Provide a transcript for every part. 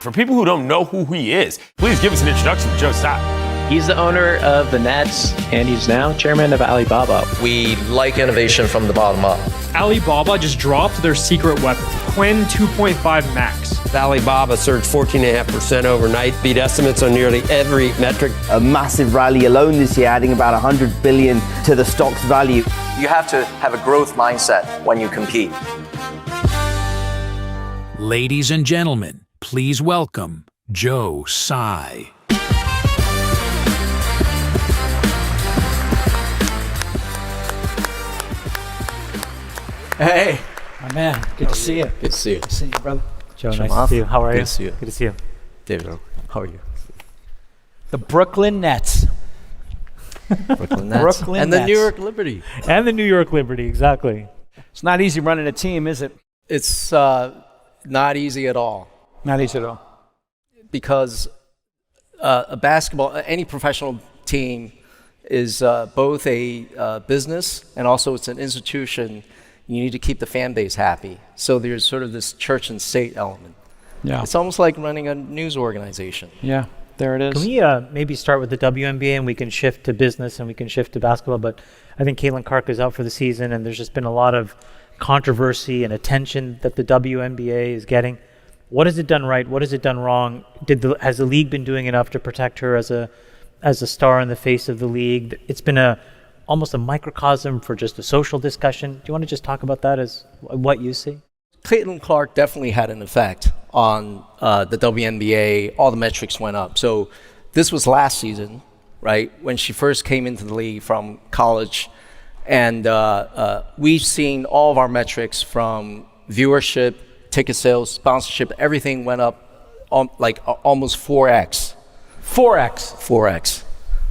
For people who don't know who he is, please give us an introduction to Joe Tsai. He's the owner of the Nets, and he's now chairman of Alibaba. We like innovation from the bottom up. Alibaba just dropped their secret weapon, Qwen 2.5 Max. Alibaba surged 14.5% overnight, beat estimates on nearly every metric. A massive rally alone this year, adding about 100 billion to the stock's value. You have to have a growth mindset when you compete. Ladies and gentlemen, please welcome Joe Tsai. Hey, my man. Good to see you. Good to see you. Good to see you, brother. Joe, nice to see you. How are you? Good to see you. Good to see you. David, how are you? The Brooklyn Nets. Brooklyn Nets. Brooklyn and the Nets. New York Liberty. And the New York Liberty, exactly. It's not easy running a team, is it? It's not easy at all Not easy at all. because any professional team is both a business and also it's an institution. You need to keep the fan base happy. So there's sort of this church and state element. Yeah. It's almost like running a news organization. Yeah, there it is. Can we maybe start with the WNBA and we can shift to business and we can shift to basketball? But I think Caitlin Clark is out for the season and there's just been a lot of controversy and attention that the WNBA is getting. What has it done right? What has it done wrong? Has the league been doing enough to protect her as a star in the face of the league? It's been almost a microcosm for just a social discussion. Do you want to just talk about that as what you see? Caitlin Clark definitely had an effect on the WNBA. All the metrics went up. So this was last season, right, when she first came into the league from college. And we've seen all of our metrics from viewership, ticket sales, sponsorship, everything went up almost 4x. 4x,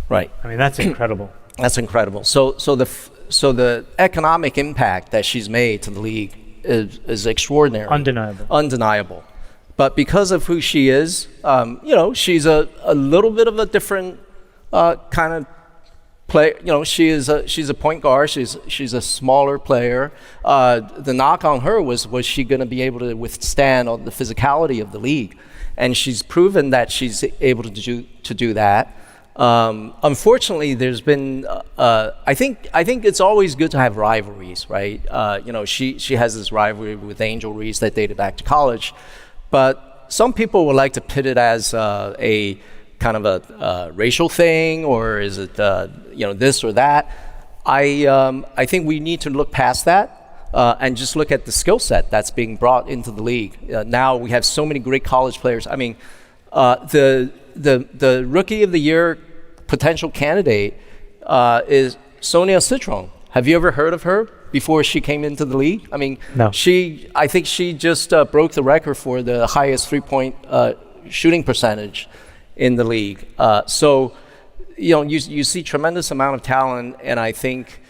right. I mean, that's incredible. That's incredible. So the economic impact that she's made to the league is extraordinary. Undeniable. But because of who she is, she's a little bit of a different kind of player. She's a point guard. She's a smaller player. The knock on her was she going to be able to withstand all the physicality of the league? And she's proven that she's able to do that. Unfortunately, there's been. I think it's always good to have rivalries, right? She has this rivalry with Angel Reese that dated back to college, but some people would like to pit it as a kind of a racial thing, or is it this or that? I think we need to look past that and just look at the skill set that's being brought into the league. Now we have so many great college players. I mean, the Rookie of the Year potential candidate is Sonia Citron. Have you ever heard of her before she came into the league? I mean, no. I think she just broke the record for the highest three-point shooting percentage in the league. So, you see tremendous amount of talent, and I think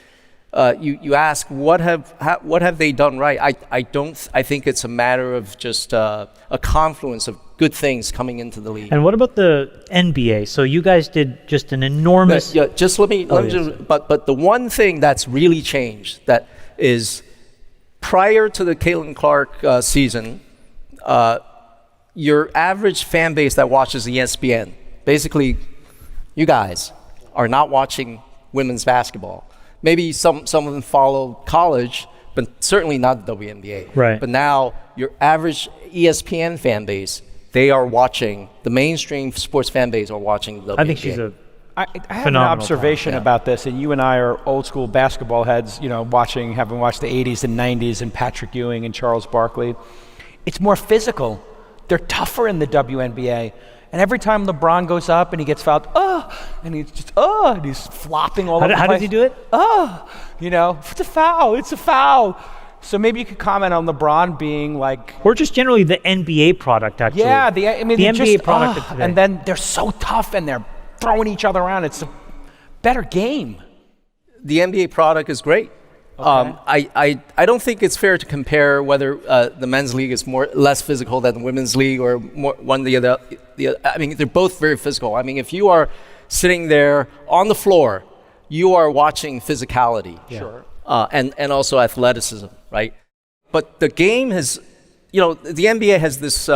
you ask what have they done right? I think it's a matter of just a confluence of good things coming into the league. And what about the NBA? So you guys did just an enormous. Yeah, just let me but the one thing that's really changed that is prior to the Caitlin Clark season, your average fan base that watches ESPN, basically, you guys are not watching women's basketball. Maybe some of them follow college, but certainly not the WNBA. Right. But now your average ESPN fan base, they are watching, the mainstream sports fan base are watching the WNBA. I think she's I have an observation about this, and you and I are old school basketball heads, having watched the 80s and 90s and Patrick Ewing and Charles Barkley. It's more physical. They're tougher in the WNBA. And every time LeBron goes up and he gets fouled, and he's just, and he's flopping all over the place. How does he do it? It's a foul. So maybe you could comment on LeBron being like... Or just generally the NBA product, actually. Yeah, the NBA product of today. And then they're so tough and they're throwing each other around. It's a better game. The NBA product is great. Okay. I don't think it's fair to compare whether the men's league is less physical than the women's league or more one the other. I mean, they're both very physical. I mean, if you are sitting there on the floor, you are watching physicality, Sure, and also athleticism, right? But the game has, the NBA has this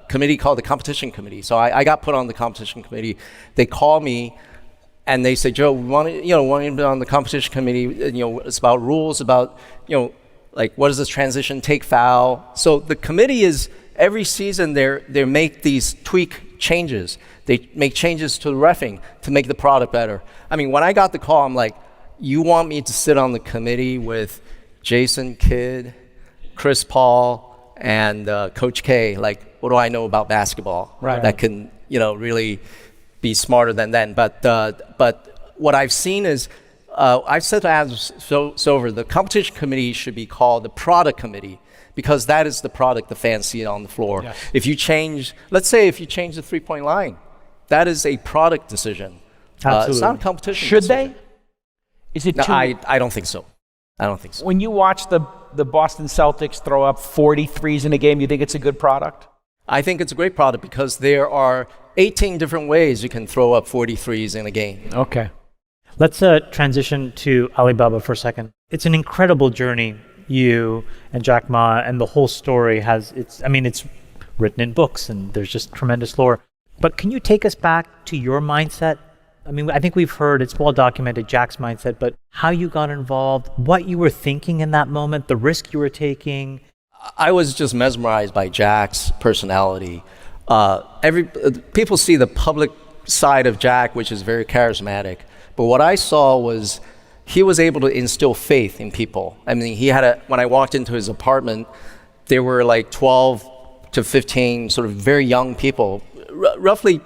committee called the competition committee. So I got put on the competition committee. They called me and they said, Joe, we want to be on the competition committee. It's about rules, about, like what does this transition take foul. So the committee is, every season they make these tweak changes. They make changes to the reffing to make the product better. I mean, when I got the call, I'm like, you want me to sit on the committee with Jason Kidd, Chris Paul, and Coach K? Like, what do I know about basketball? Right. That can, really be smarter than them. But what I've seen is, I've said to Adam Silver, the competition committee should be called the product committee, because that is the product the fans see on the floor. Yes. If you change, let's say if you change the three-point line, that is a product decision. Absolutely. It's not a competition Should decision. they? Is it No, too? I don't think so. I don't think so. When you watch the Boston Celtics throw up 40 threes in a game, you think it's a good product? I think it's a great product because there are 18 different ways you can throw up 40 threes in a game. Okay. Let's transition to Alibaba for a second. It's an incredible journey. You and Jack Ma and the whole story it's written in books and there's just tremendous lore. But can you take us back to your mindset? I mean, I think we've heard, it's well documented, Jack's mindset, but how you got involved, what you were thinking in that moment, the risk you were taking. I was just mesmerized by Jack's personality. People see the public side of Jack, which is very charismatic. But what I saw was he was able to instill faith in people. I mean, when I walked into his apartment, there were like 12 to 15 sort of very young people, roughly,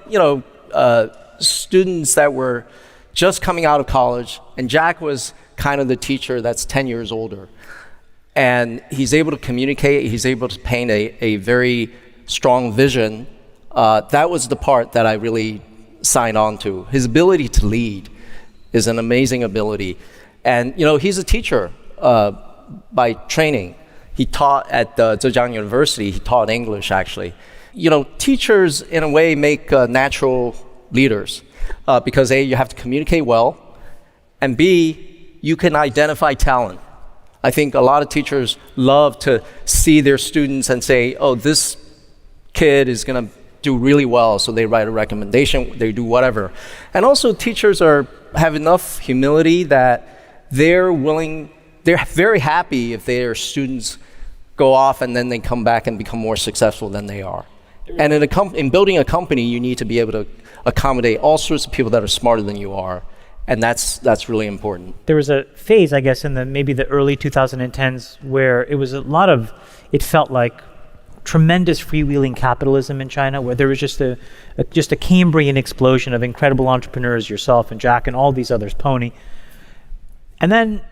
students that were just coming out of college. And Jack was kind of the teacher that's 10 years older. And he's able to communicate, he's able to paint a very strong vision. That was the part that I really signed on to. His ability to lead is an amazing ability. And, he's a teacher by training. He taught at Zhejiang University. He taught English, actually. Teachers, in a way, make natural leaders because A, you have to communicate well, and B, you can identify talent. I think a lot of teachers love to see their students and say, oh, this kid is going to do really well, so they write a recommendation, they do whatever. And also teachers have enough humility that they're very happy if their students go off and then they come back and become more successful than they are. And in building a company, you need to be able to accommodate all sorts of people that are smarter than you are. And that's really important. There was a phase, I guess, in maybe the early 2010s where it felt like tremendous freewheeling capitalism in China, where there was just a Cambrian explosion of incredible entrepreneurs, yourself and Jack and all these others, Pony. And then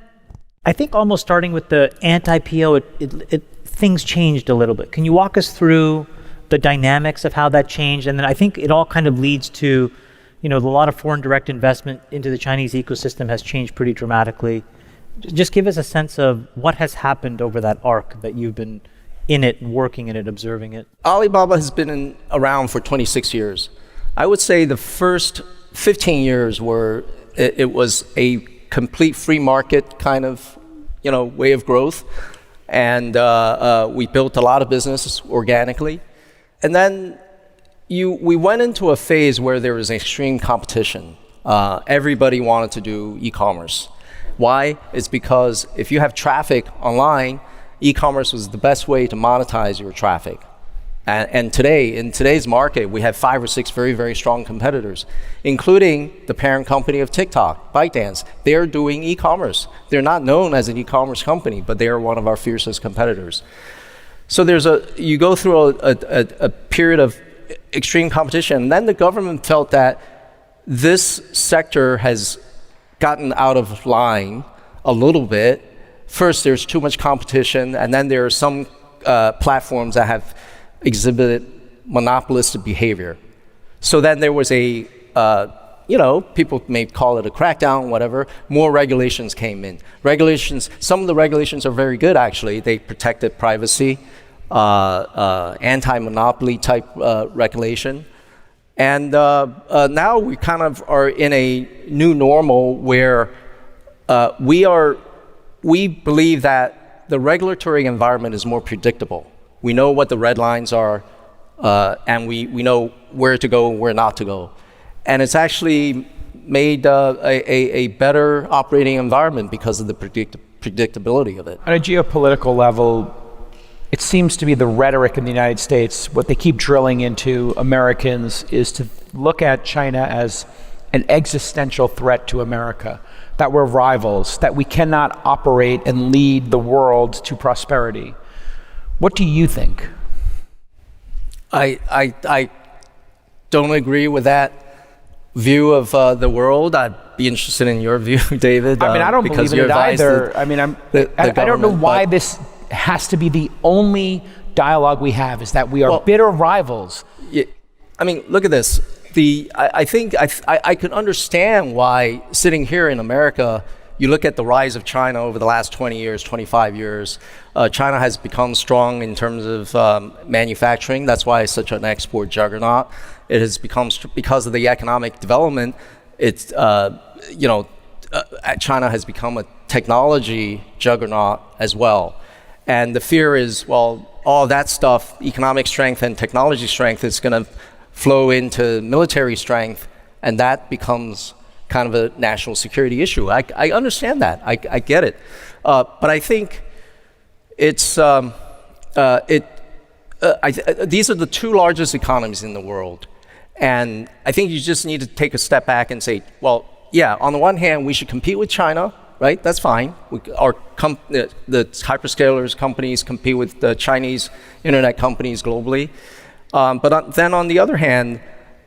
I think almost starting with the anti-PO, things changed a little bit. Can you walk us through the dynamics of how that changed? And then I think it all kind of leads to, a lot of foreign direct investment into the Chinese ecosystem has changed pretty dramatically. Just give us a sense of what has happened over that arc that you've been in it, working in it, observing it. Alibaba has been around for 26 years. I would say the first 15 years it was a complete free market kind of, way of growth. And we built a lot of business organically. And then we went into a phase where there was extreme competition. Everybody wanted to do e-commerce. Why? It's because if you have traffic online, e-commerce was the best way to monetize your traffic. And in today's market, we have 5 or 6 very, very strong competitors, including the parent company of TikTok, ByteDance. They're doing e-commerce. They're not known as an e-commerce company, but they are one of our fiercest competitors. So you go through a period of extreme competition, and then the government felt that this sector has gotten out of line a little bit. First, there's too much competition, and then there are some platforms that have exhibited monopolistic behavior. So then there was people may call it a crackdown, whatever. More regulations came in. Some of the regulations are very good, actually. They protected privacy, anti-monopoly type regulation. And now we kind of are in a new normal where we believe that the regulatory environment is more predictable. We know what the red lines are. and we know where to go and where not to go. And it's actually made a better operating environment because of the predictability of it. On a geopolitical level, it seems to be the rhetoric in the United States, what they keep drilling into Americans is to look at China as an existential threat to America, that we're rivals, that we cannot operate and lead the world to prosperity. What do you think? I don't agree with that view of the world. I'd be interested in your view, David. I mean, I don't believe in it either. I mean, I don't know why this has to be the only dialogue we have, is that we are bitter rivals. Yeah, I mean, look at this. I think I could understand why, sitting here in America, you look at the rise of China over the last 20 years, 25 years. China has become strong in terms of manufacturing. That's why it's such an export juggernaut. It has become, because of the economic development, it's, China has become a technology juggernaut as well. And the fear is, well, all that stuff, economic strength and technology strength, is going to flow into military strength, and that becomes kind of a national security issue. I understand that. I get it. But I think it's these are the two largest economies in the world. And I think you just need to take a step back and say, well, yeah, on the one hand, we should compete with China, right? That's fine. The hyperscalers companies compete with the Chinese internet companies globally. But then on the other hand,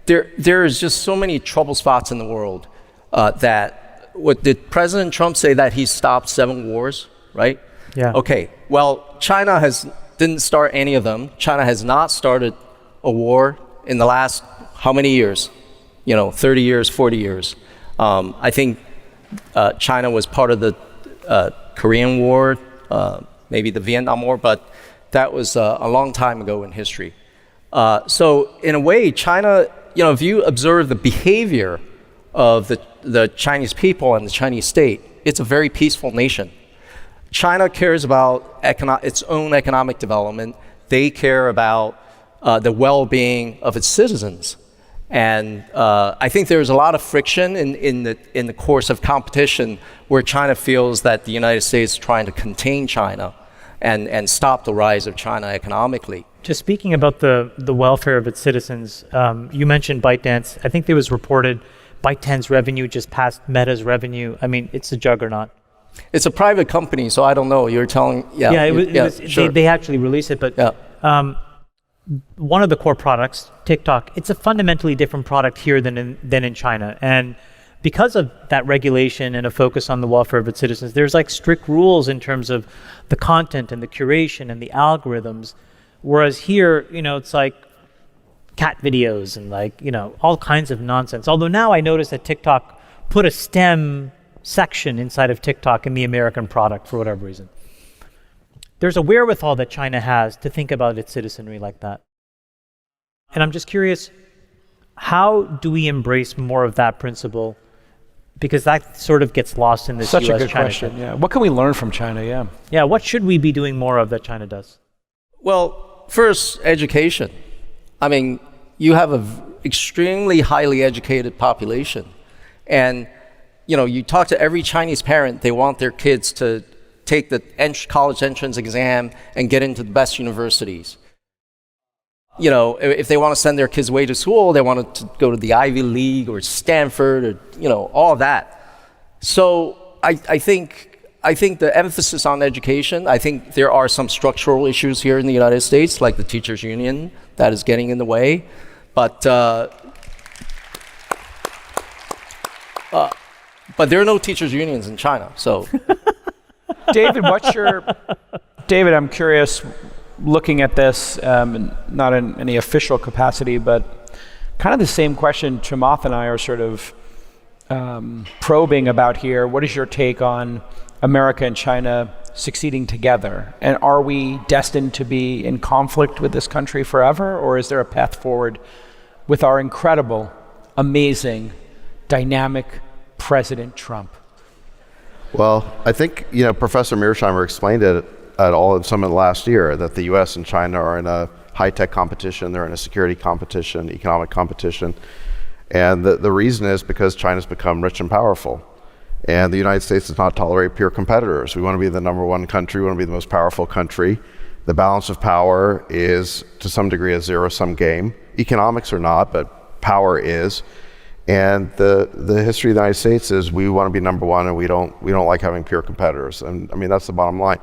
there is just so many trouble spots in the world that, what did President Trump say, that he stopped 7 wars, right? Yeah. Okay, well, China didn't start any of them. China has not started a war in the last how many years? 30 years, 40 years. I think China was part of the Korean War, maybe the Vietnam War, but that was a long time ago in history. So in a way, China, if you observe the behavior of the Chinese people and the Chinese state, it's a very peaceful nation. China cares about its own economic development. They care about the well-being of its citizens. And I think there's a lot of friction in the course of competition, where China feels that the United States is trying to contain China and stop the rise of China economically. Just speaking about the welfare of its citizens, you mentioned ByteDance. I think it was reported ByteDance revenue just passed Meta's revenue. I mean, it's a juggernaut. It's a private company, so I don't know. You're telling, sure. They actually released it, but one of the core products, TikTok, it's a fundamentally different product here than in China. And because of that regulation and a focus on the welfare of its citizens, there's like strict rules in terms of the content and the curation and the algorithms. Whereas here, it's like cat videos and all kinds of nonsense. Although now I notice that TikTok put a STEM section inside of TikTok in the American product for whatever reason. There's a wherewithal that China has to think about its citizenry like that. And I'm just curious, how do we embrace more of that principle? Because that sort of gets lost in this US-China. Such a good China question, yeah. What can we learn from China, yeah? Yeah, what should we be doing more of that China does? Well, first, education. I mean, you have an extremely highly educated population. And, you talk to every Chinese parent, they want their kids to take the college entrance exam and get into the best universities. If they want to send their kids away to school, they want to go to the Ivy League or Stanford or, all of that. So I think the emphasis on education, I think there are some structural issues here in the United States, like the teachers union, that is getting in the way. But there are no teachers unions in China, so. David, David, I'm curious, looking at this, not in any official capacity, but kind of the same question Chamath and I are sort of probing about here. What is your take on America and China succeeding together? And are we destined to be in conflict with this country forever? Or is there a path forward with our incredible, amazing, dynamic President Trump? Well, I think, Professor Mearsheimer explained it at All of Summit last year, that the U.S. and China are in a high-tech competition, they're in a security competition, economic competition. And the reason is because China's become rich and powerful. And the United States does not tolerate peer competitors. We want to be the number one country, we want to be the most powerful country. The balance of power is, to some degree, a zero-sum game. Economics are not, but power is. And the history of the United States is we want to be number one, and we don't like having peer competitors. And I mean, that's the bottom line.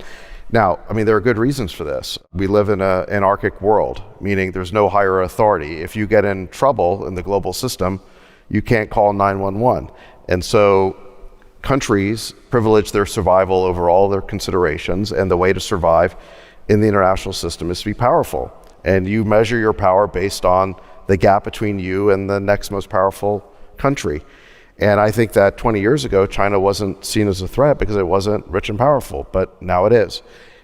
Now, I mean, there are good reasons for this. We live in an anarchic world, meaning there's no higher authority. If you get in trouble in the global system, you can't call 911. And so countries privilege their survival over all their considerations, and the way to survive in the international system is to be powerful. And you measure your power based on the gap between you and the next most powerful country. And I think that 20 years ago, China wasn't seen as a threat because it wasn't rich and powerful, but now it is.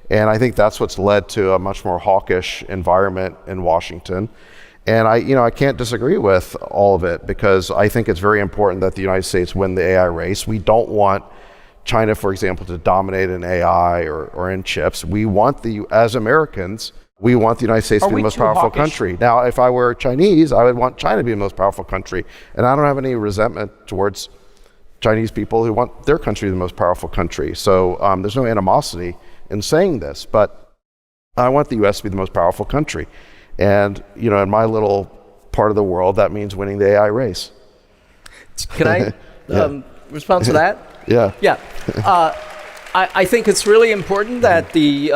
And I think that's what's led to a much more hawkish environment in Washington. And I can't disagree with all of it, because I think it's very important that the United States win the AI race. We don't want China, for example, to dominate in AI or in chips. We want as Americans, we want the United States to be the most powerful country. Now, if I were Chinese, I would want China to be the most powerful country. And I don't have any resentment towards Chinese people who want their country to be the most powerful country. So there's no animosity in saying this, but I want the US to be the most powerful country. And, in my little part of the world, that means winning the AI race. Can I respond to that? Yeah. Yeah. I think it's really important that you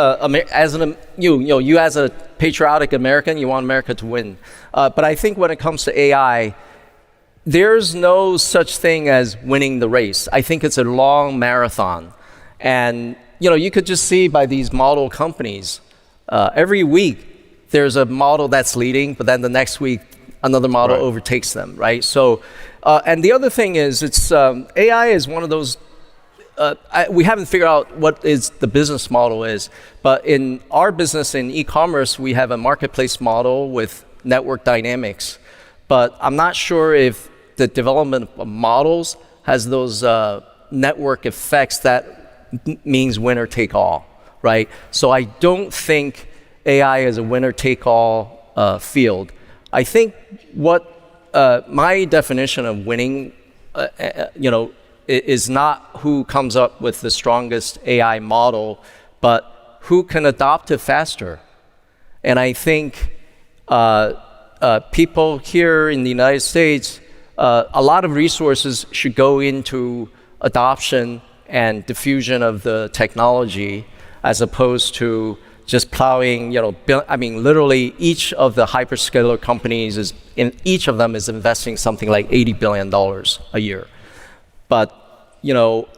as a patriotic American, you want America to win. But I think when it comes to AI, there's no such thing as winning the race. I think it's a long marathon. And, you could just see by these model companies, every week there's a model that's leading, but then the next week another model overtakes them, right? So, and the other thing is, it's AI is one of those. We haven't figured out what is the business model is, but in our business in e-commerce, we have a marketplace model with network dynamics. But I'm not sure if the development of models has those network effects that means winner take all, right? So I don't think AI is a winner take all field. I think what my definition of winning, is not who comes up with the strongest AI model, but who can adopt it faster. And I think people here in the United States, a lot of resources should go into adoption and diffusion of the technology, as opposed to just plowing, literally each of the hyperscaler companies each of them is investing something like $80 billion a year. But,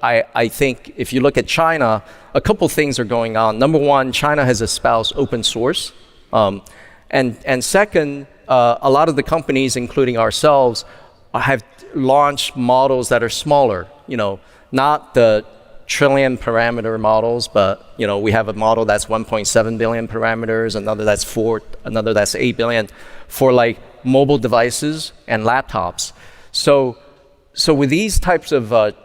I think if you look at China, a couple things are going on. Number one, China has espoused open source. And second, a lot of the companies, including ourselves, have launched models that are smaller, not the trillion parameter models, but we have a model that's 1.7 billion parameters, another that's 8 billion for like mobile devices and laptops. So with these types of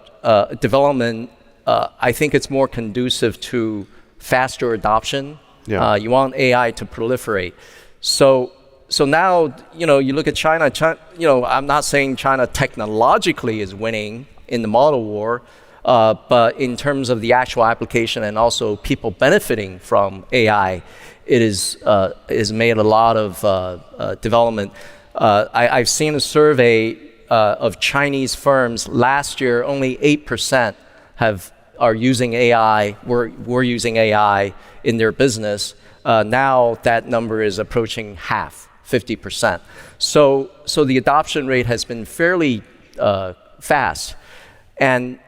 development, I think it's more conducive to faster adoption. Yeah. You want AI to proliferate. So now, you look at China, I'm not saying China technologically is winning in the model war, but in terms of the actual application and also people benefiting from AI, it is made a lot of development. I've seen a survey of Chinese firms last year. Only 8% are using AI. Were using AI in their business. Now that number is approaching half, 50%. So the adoption rate has been fairly fast, and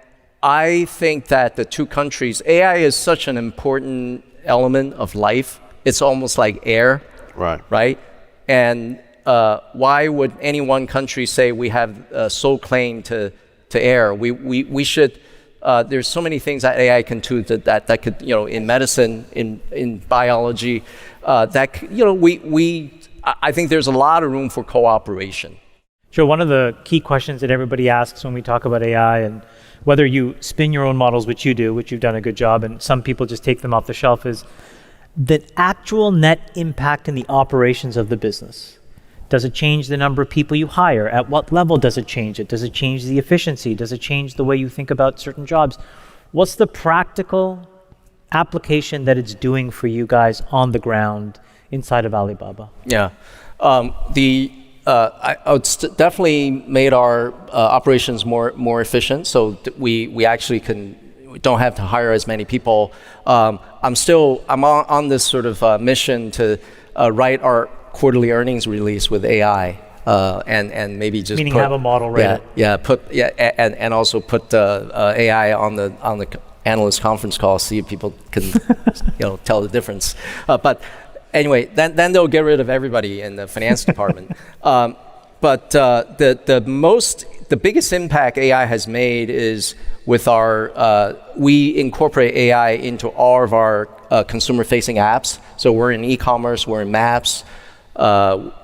I think that the two countries, AI is such an important element of life. It's almost like air, right? And why would any one country say we have sole claim to air? We should. There's so many things that AI can do that could, in medicine, in biology, I think there's a lot of room for cooperation. Joe, one of the key questions that everybody asks when we talk about AI, and whether you spin your own models, which you do, which you've done a good job, and some people just take them off the shelf, is the actual net impact in the operations of the business? Does it change the number of people you hire? At what level does it change it? Does it change the efficiency? Does it change the way you think about certain jobs? What's the practical application that it's doing for you guys on the ground inside of Alibaba? Yeah. Definitely made our operations more efficient. So we actually don't have to hire as many people. I'm on this sort of mission to write our quarterly earnings release with AI, and maybe just have a model ready. And also put AI on the analyst conference call, see if people can tell the difference. But anyway, then they'll get rid of everybody in the finance department. But the biggest impact AI has made is with we incorporate AI into all of our consumer-facing apps. So we're in e-commerce, we're in maps,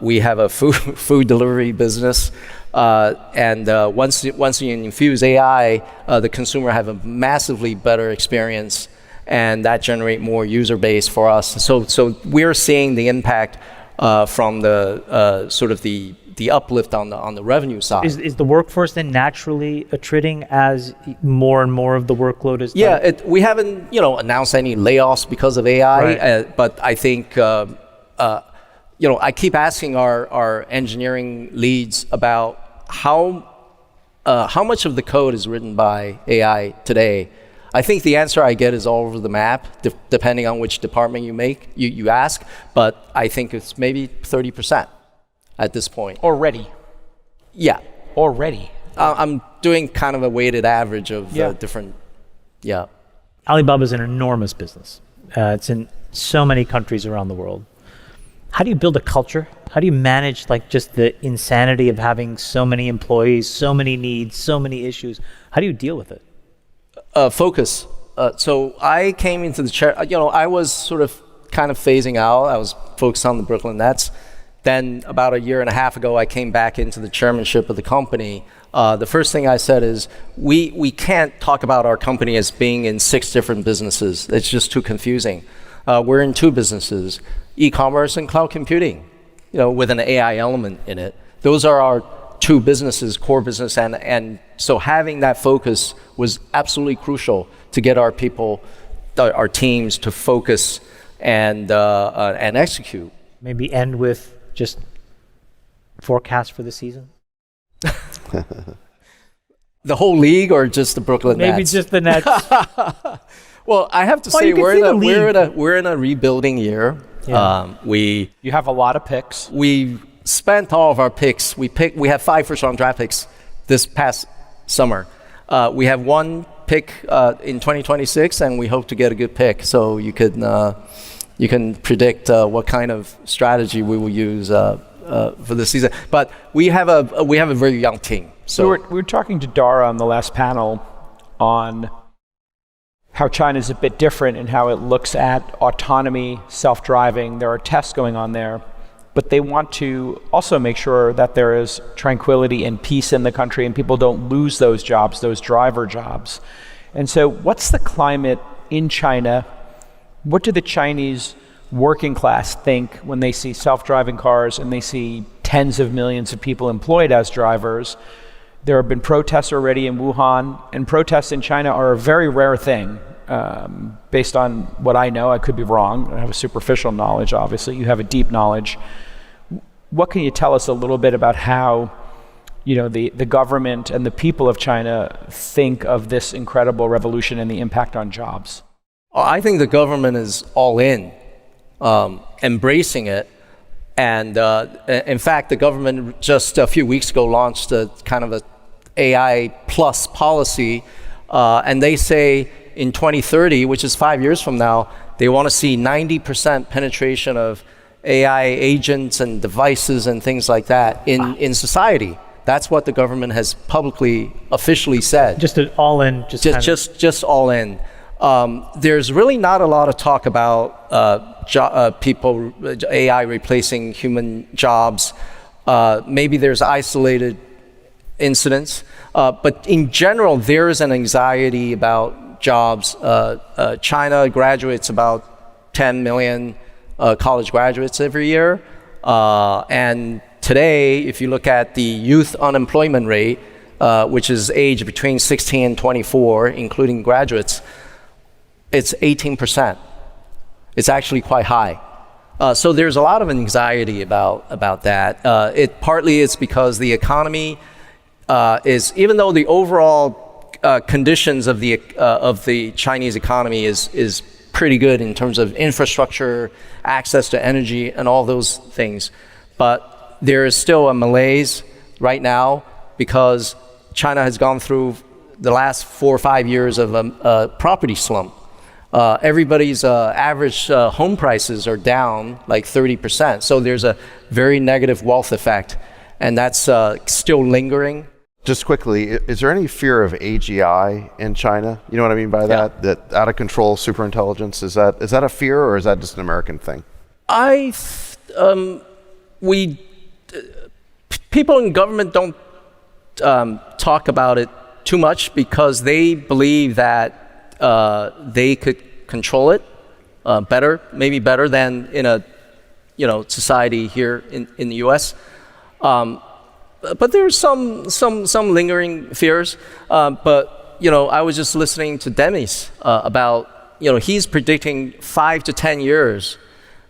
we have a food delivery business, and once you infuse AI, the consumer have a massively better experience, and that generate more user base for us. So we're seeing the impact from the sort of the uplift on the revenue side. Is the workforce then naturally attriting as more and more of the workload is done? Yeah, we haven't announced any layoffs because of AI, right. But I think I keep asking our engineering leads about how much of the code is written by AI today. I think the answer I get is all over the map, depending on which department you ask. But I think it's maybe 30% at this point. Already? Yeah. Already? I'm doing kind of a weighted average of different. Yeah. Alibaba is an enormous business. It's in so many countries around the world. How do you build a culture? How do you manage just the insanity of having so many employees, so many needs, so many issues? How do you deal with it? Focus. So I came into the chair, I was sort of kind of phasing out. I was focused on the Brooklyn Nets. Then about a year and a half ago, I came back into the chairmanship of the company. The first thing I said is, we can't talk about our company as being in 6 different businesses. It's just too confusing. We're in 2 businesses, e-commerce and cloud computing, with an AI element in it. Those are our 2 businesses, core business, and so having that focus was absolutely crucial to get our people, our teams to focus and execute. Maybe end with just forecast for the season? The whole league or just the Brooklyn Nets? Maybe just the Nets. Well, I have to say we're in a rebuilding year. Yeah. You have a lot of picks. We spent all of our picks. We have 5 first-round draft picks this past summer. We have 1 pick in 2026, and we hope to get a good pick. So you can predict what kind of strategy we will use for this season. But we have a very young team. So we were talking to Dara on the last panel on how China is a bit different in how it looks at autonomy, self-driving. There are tests going on there, but they want to also make sure that there is tranquility and peace in the country and people don't lose those jobs, those driver jobs. And so what's the climate in China? What do the Chinese working class think when they see self-driving cars and they see tens of millions of people employed as drivers? There have been protests already in Wuhan, and protests in China are a very rare thing. Based on what I know, I could be wrong. I have a superficial knowledge, obviously. You have a deep knowledge. What can you tell us a little bit about how the government and the people of China think of this incredible revolution and the impact on jobs? I think the government is all in, embracing it. And in fact, the government just a few weeks ago launched a kind of a AI plus policy, and they say in 2030, which is 5 years from now, they want to see 90% penetration of AI agents and devices and things like that in society. That's what the government has publicly, officially said. Just all in. Just all in. There's really not a lot of talk about AI replacing human jobs. Maybe there's isolated incidents, but in general, there is an anxiety about jobs. China graduates about 10 million college graduates every year. And today, if you look at the youth unemployment rate, which is age between 16 and 24, including graduates, it's 18%. It's actually quite high. So there's a lot of anxiety about that. Partly it's because the economy is, even though the overall conditions of the Chinese economy is pretty good in terms of infrastructure, access to energy, and all those things, but there is still a malaise right now because China has gone through the last 4 or 5 years of a property slump. Everybody's average home prices are down like 30%. So there's a very negative wealth effect, and that's still lingering. Just quickly, is there any fear of AGI in China? You know what I mean by that? Yeah. That out of control superintelligence, is that a fear, or is that just an American thing? People in government don't talk about it too much because they believe that they could control it better, maybe better than in a society here in the U.S. But there's some lingering fears. But I was just listening to Demis about he's predicting 5 to 10 years.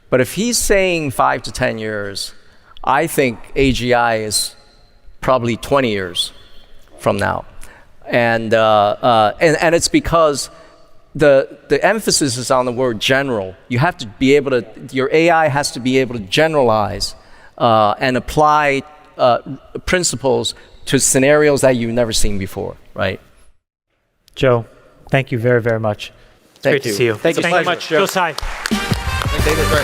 But if he's saying 5 to 10 years, I think AGI is probably 20 years from now, and it's because the emphasis is on the word general. You have to be able to, your AI has to be able to generalize and apply principles to scenarios that you've never seen before, right? Joe, thank you very, very much. It's great to see you. Thank you so much, Joe Tsai. David.